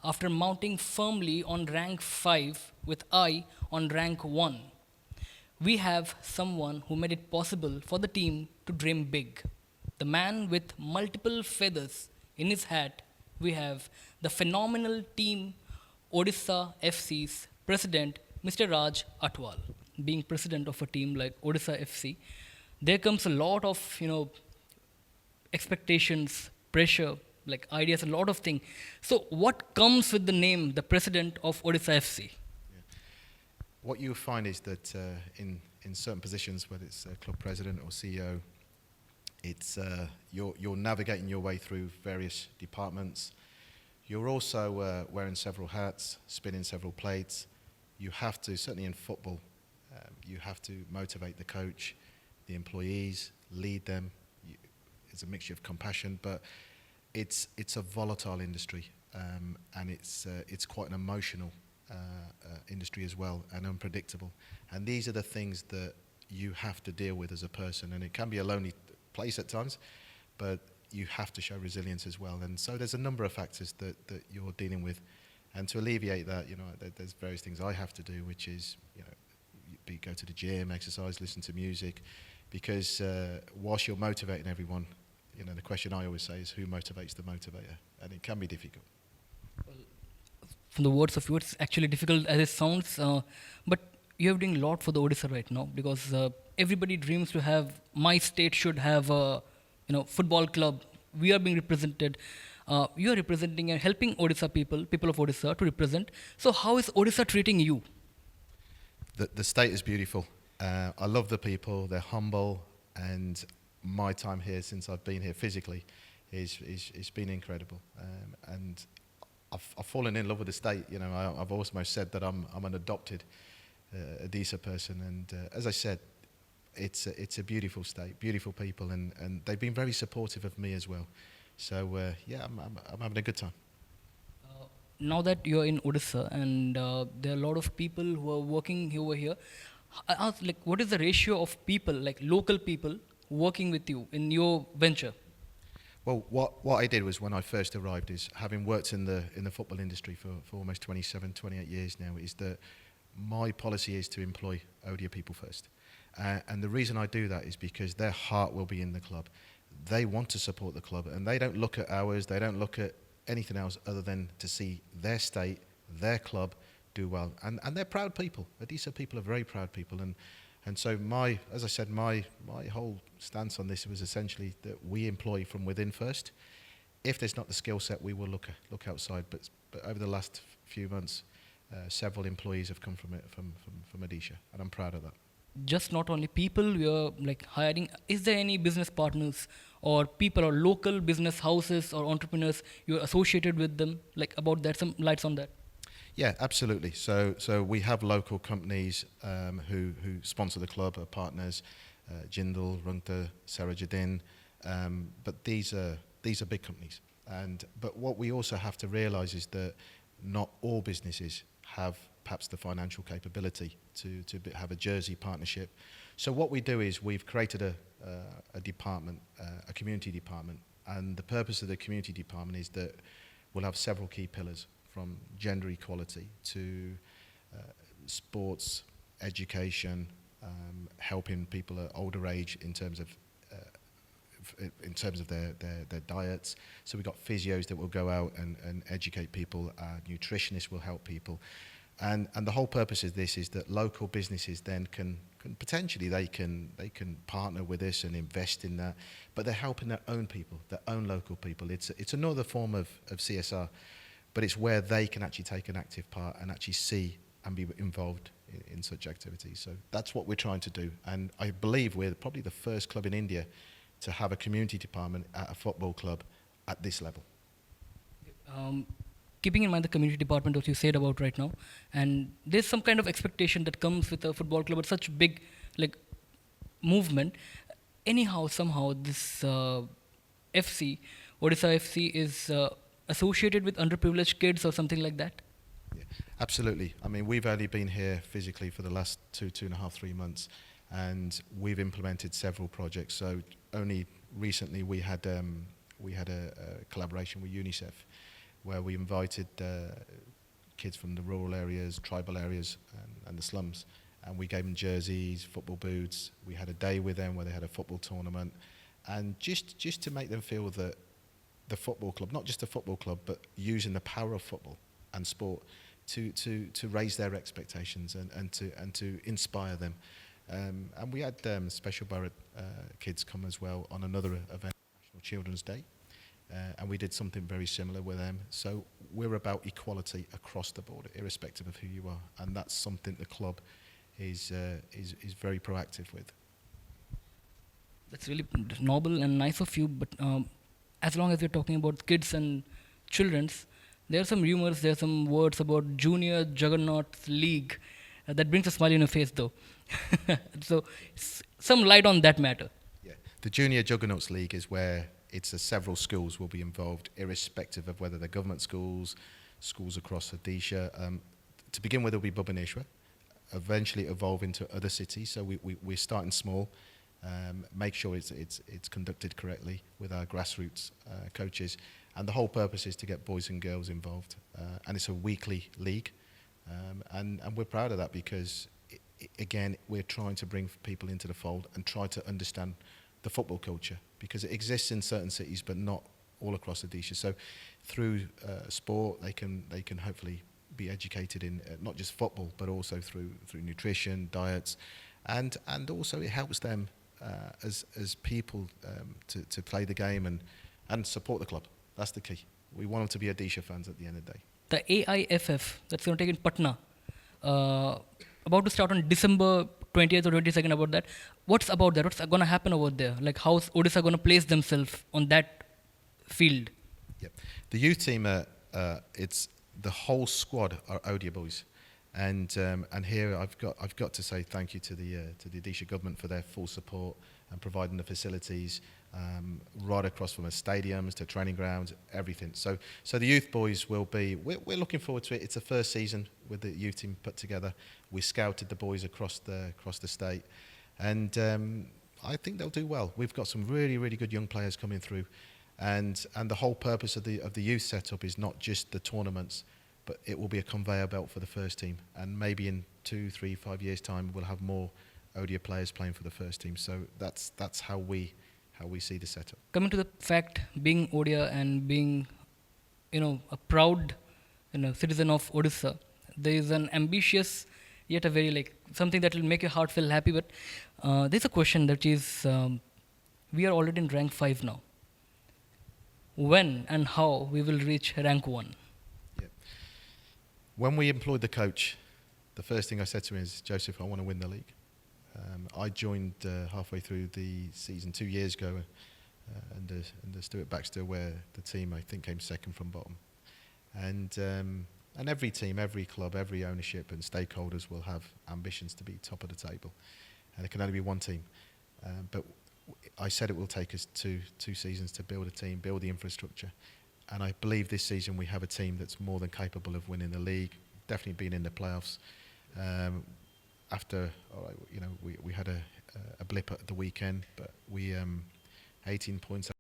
after mounting firmly on rank 5 with eye on rank 1. We have someone who made it possible for the team to dream big. The man with multiple feathers in his hat, we have the phenomenal team Odisha FC's president, Mr. Raj Athwal. Being president of a team like Odisha FC, there comes a lot of, expectations, pressure, like ideas, a lot of things. So, what comes with the name, the president of Odisha FC? What you find is that in certain positions, whether it's club president or CEO, it's you're navigating your way through various departments. You're also wearing several hats, spinning several plates. You have to, certainly in football, you have to motivate the coach, the employees, lead them. It's a mixture of compassion, but it's a volatile industry, and it's quite an emotional industry as well, and unpredictable. And these are the things that you have to deal with as a person, and it can be a lonely place at times, but you have to show resilience as well. And so there's a number of factors that you're dealing with, and to alleviate that, there's various things I have to do, which is, go to the gym, exercise, listen to music, because whilst you're motivating everyone, the question I always say is who motivates the motivator, and it can be difficult. From the words of you, it's actually difficult as it sounds, but you're doing a lot for the Odisha right now, because everybody dreams to have, my state should have a football club. We are being represented. You are representing and helping Odisha people of Odisha to represent. So how is Odisha treating you? The state is beautiful. I love the people. They're humble, and my time here since I've been here physically is been incredible. And I've fallen in love with the state. I've almost said that I'm an adopted Odisha person, and as I said, it's a beautiful state, beautiful people, and they've been very supportive of me as well. So yeah, I'm having a good time. Now that you're in Odisha and there are a lot of people who are working over here, I ask, like, what is the ratio of people, like local people, working with you in your venture? Well, what I did was when I first arrived is, having worked in the football industry for almost 27, 28 years now, is that my policy is to employ ODIA people first. And the reason I do that is because their heart will be in the club. They want to support the club, and they don't look at ours, they don't look at anything else other than to see their state, their club do well. And they're proud people. Odisha people are very proud people. And so as I said, my whole stance on this was essentially that we employ from within first. If there's not the skill set, we will look outside. But over the last few months, several employees have come from Odisha, and I'm proud of that. Just not only people you're like hiring, is there any business partners or people or local business houses or entrepreneurs you're associated with them, like about that, some lights on that? Yeah, absolutely. So we have local companies who sponsor the club, are partners, Jindal, Rungta, Sarajadin, but these are big companies. But what we also have to realise is that not all businesses have perhaps the financial capability to have a jersey partnership. So what we do is we've created a department, a community department, and the purpose of the community department is that we'll have several key pillars, from gender equality to sports, education, helping people at older age in terms of their diets. So we've got physios that will go out and educate people, nutritionists will help people. And the whole purpose of this is that local businesses then can potentially they can partner with us and invest in that, but they're helping their own people, their own local people. It's another form of CSR, but it's where they can actually take an active part and actually see and be involved in such activities. So that's what we're trying to do, and I believe we're probably the first club in India to have a community department at a football club at this level. Keeping in mind the community department that you said about right now, and there's some kind of expectation that comes with a football club at such big like movement. Anyhow, somehow this FC, Odisha FC, is associated with underprivileged kids or something like that. Yeah, absolutely. I mean, we've only been here physically for the last 2.5, 3 months, and we've implemented several projects. So only recently we had a collaboration with UNICEF, where we invited kids from the rural areas, tribal areas, and the slums. And we gave them jerseys, football boots. We had a day with them where they had a football tournament. And just to make them feel that the football club, not just a football club, but using the power of football and sport to raise their expectations and to inspire them. And we had Special Borough kids come as well on another event, National Children's Day. And we did something very similar with them. So we're about equality across the board, irrespective of who you are. And that's something the club is very proactive with. That's really noble and nice of you. But as long as we're talking about kids and children's, there are some rumors, there are some words about Junior Juggernauts League. That brings a smile on your face, though. So, some light on that matter. Yeah, the Junior Juggernauts League is where several schools will be involved, irrespective of whether they're government schools, schools across Odisha. To begin with, it'll be Bhubaneswar, eventually evolve into other cities. So we're starting small. Make sure it's conducted correctly with our grassroots coaches, and the whole purpose is to get boys and girls involved, and it's a weekly league, and we're proud of that because again we're trying to bring people into the fold and try to understand the football culture because it exists in certain cities but not all across Odisha. So through sport they can hopefully be educated in not just football but also through nutrition, diets, and also it helps them as people to play the game and support the club. That's the key. We want them to be Odisha fans at the end of the day. The AIFF, that's going to take in Patna, about to start on December 20th or 22nd. About that, what's about that? What's going to happen over there? Like, how's Odisha going to place themselves on that field? Yep. The youth team, it's the whole squad are Odia boys, and here I've got to say thank you to the Odisha government for their full support and providing the facilities right across from the stadiums to training grounds, everything. So the youth boys will be. We're looking forward to it. It's the first season with the youth team put together. We scouted the boys across the state, and I think they'll do well. We've got some really good young players coming through, and the whole purpose of the youth setup is not just the tournaments, but it will be a conveyor belt for the first team, and maybe in 2, 3, 5 years' time we'll have more Odia players playing for the first team. So that's how we see the setup. Coming to the fact, being Odia and being, a proud, citizen of Odisha, there is an ambitious, yet a very something that will make your heart feel happy. But there's a question that is, we are already in rank 5 now. When and how we will reach rank 1? Yeah. When we employed the coach, the first thing I said to him is, Joseph, I want to win the league. I joined halfway through the season 2 years ago under Stuart Baxter, where the team I think came second from bottom. And every team, every club, every ownership and stakeholders will have ambitions to be top of the table. And there can only be one team. But I said it will take us two seasons to build a team, build the infrastructure. And I believe this season we have a team that's more than capable of winning the league, definitely being in the playoffs. After, we had a blip at the weekend, but we 18 points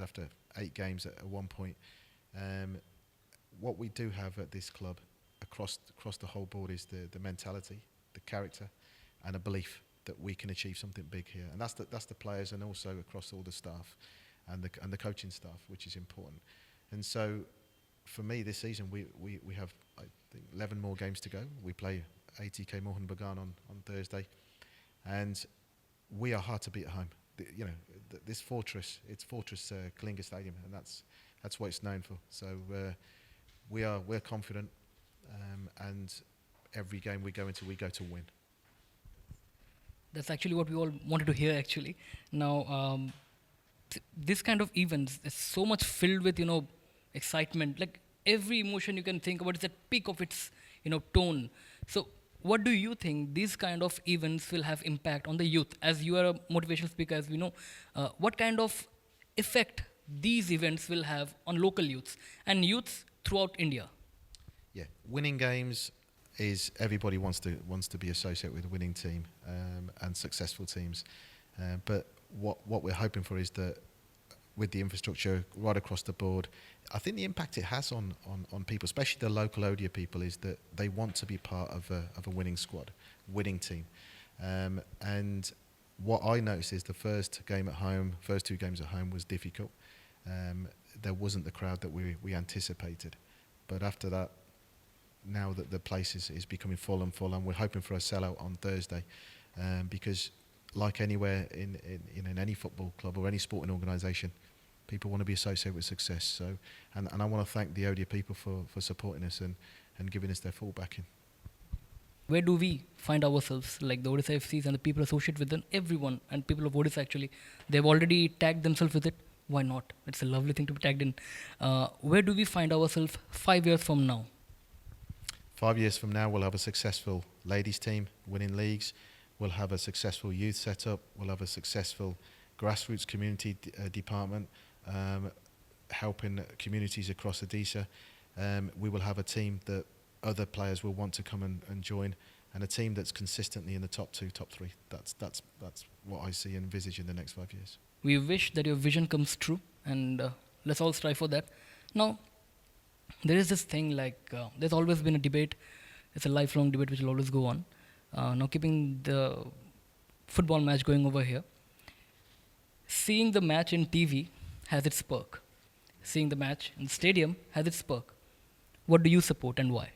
after 8 games at one point. What we do have at this club across the whole board is the mentality, the character, and a belief that we can achieve something big here. And that's the players, and also across all the staff and the coaching staff, which is important. And so, for me, this season we have I think 11 more games to go. We play ATK Mohan Bagan on Thursday, and we are hard to beat at home. This fortress, it's Fortress Kalinga Stadium, and that's what it's known for. So we're confident, and every game we go into, we go to win. That's actually what we all wanted to hear. Actually, now this kind of events is so much filled with excitement. Like every emotion you can think about is at peak of its tone. So what do you think these kind of events will have impact on the youth? As you are a motivational speaker, as we know, what kind of effect these events will have on local youths and youths throughout India? Yeah, winning games is everybody wants to be associated with a winning team and successful teams. But what we're hoping for is that with the infrastructure right across the board. I think the impact it has on people, especially the local Odia people, is that they want to be part of a winning squad, winning team. And what I noticed is the first two games at home was difficult. There wasn't the crowd that we anticipated. But after that, now that the place is becoming full, and we're hoping for a sellout on Thursday, because like anywhere in any football club or any sporting organisation, people want to be associated with success. So, and I want to thank the Odia people for supporting us and giving us their full backing. Where do we find ourselves, like the Odisha FCs and the people associated with them, everyone, and people of Odisha actually, they've already tagged themselves with it. Why not? It's a lovely thing to be tagged in. Where do we find ourselves 5 years from now? 5 years from now, we'll have a successful ladies team winning leagues. We'll have a successful youth setup. We'll have a successful grassroots community department, helping communities across Odisha. We will have a team that other players will want to come and join, and a team that's consistently in the top 2, top 3. That's what I see and envisage in the next 5 years. We wish that your vision comes true, and let's all strive for that. Now, there is this thing there's always been a debate. It's a lifelong debate which will always go on. Now, keeping the football match going over here, seeing the match in TV has its perk. Seeing the match in the stadium has its perk. What do you support and why?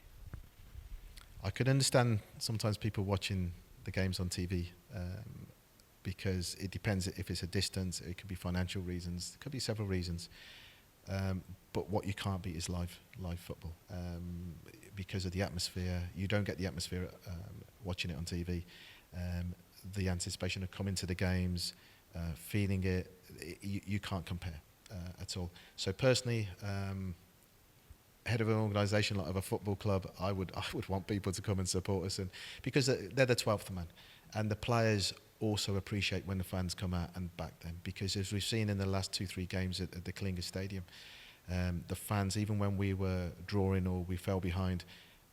I could understand sometimes people watching the games on TV because it depends if it's a distance, it could be financial reasons, it could be several reasons. But what you can't beat is live football because of the atmosphere. You don't get the atmosphere watching it on TV. The anticipation of coming to the games, feeling it, you can't compare at all. So personally, head of an organisation like of a football club, I would want people to come and support us, and because they're the 12th man, and the players also appreciate when the fans come out and back them, because as we've seen in the last 2-3 games at the Kalinga Stadium, the fans, even when we were drawing or we fell behind,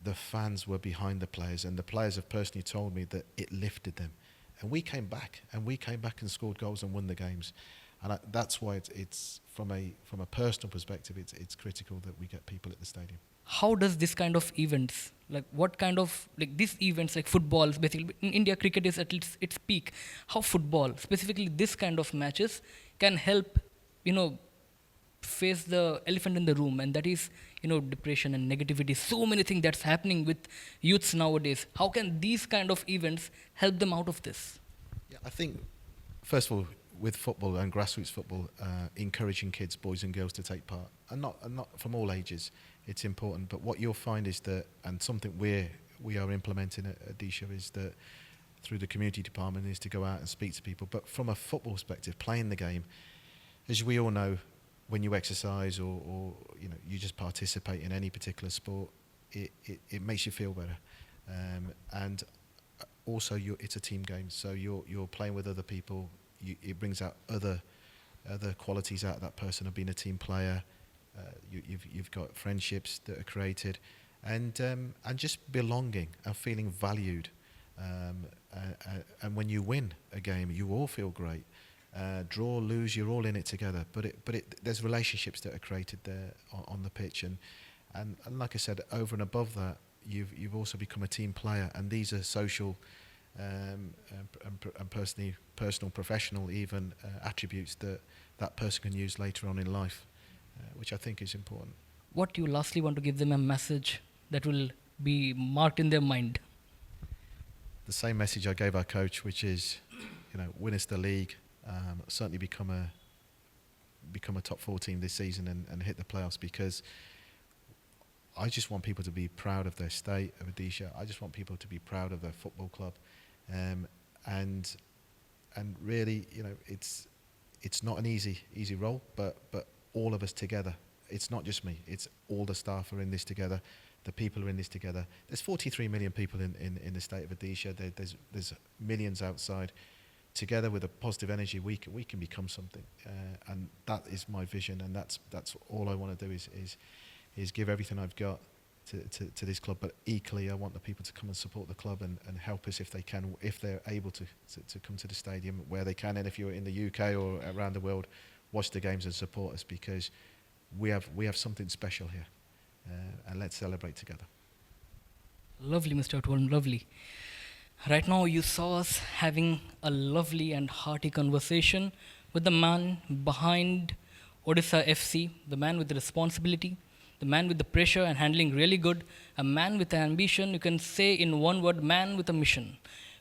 the fans were behind the players, and the players have personally told me that it lifted them, and we came back and scored goals and won the games. And that's why it's from a personal perspective, it's critical that we get people at the stadium. How does this kind of events, these events like football, basically in India cricket is at its peak. How football, specifically this kind of matches, can help, face the elephant in the room, and that is, depression and negativity. So many things that's happening with youths nowadays. How can these kind of events help them out of this? Yeah, I think first of all, with football and grassroots football, encouraging kids, boys and girls, to take part, and not from all ages, it's important. But what you'll find is that, and something we are implementing at Odisha, is that through the community department, is to go out and speak to people. But from a football perspective, playing the game, as we all know, when you exercise or you just participate in any particular sport, it makes you feel better, and also it's a team game, so you're playing with other people. It brings out other qualities out of that person of being a team player. You've got friendships that are created, and just belonging and feeling valued. And when you win a game, you all feel great. Draw, lose, you're all in it together. But there's relationships that are created there on the pitch, and like I said, over and above that, you've also become a team player, and these are social. And personal, professional, even attributes that person can use later on in life, which I think is important. What you lastly want to give them a message that will be marked in their mind? The same message I gave our coach, which is, win us the league, certainly become a top 4 team this season and hit the playoffs, because I just want people to be proud of their state, of Odisha. I just want people to be proud of their football club. And really, it's not an easy role, but all of us together. It's not just me. It's all the staff are in this together. The people are in this together. There's 43 million people in the state of Odisha. There's millions outside. Together with a positive energy, we can become something. And that is my vision. And that's all I want to do is give everything I've got to this club, but equally I want the people to come and support the club and help us if they can, if they're able to come to the stadium where they can, and if you're in the UK or around the world, watch the games and support us, because we have something special here, and let's celebrate together. Lovely, Mr. Athwal, lovely. Right now, you saw us having a lovely and hearty conversation with the man behind Odisha FC, the man with the responsibility, the man with the pressure and handling really good, a man with an ambition, you can say in one word, man with a mission.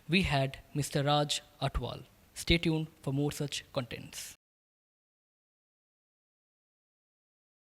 We had Mr. Raj Athwal. Stay tuned for more such contents.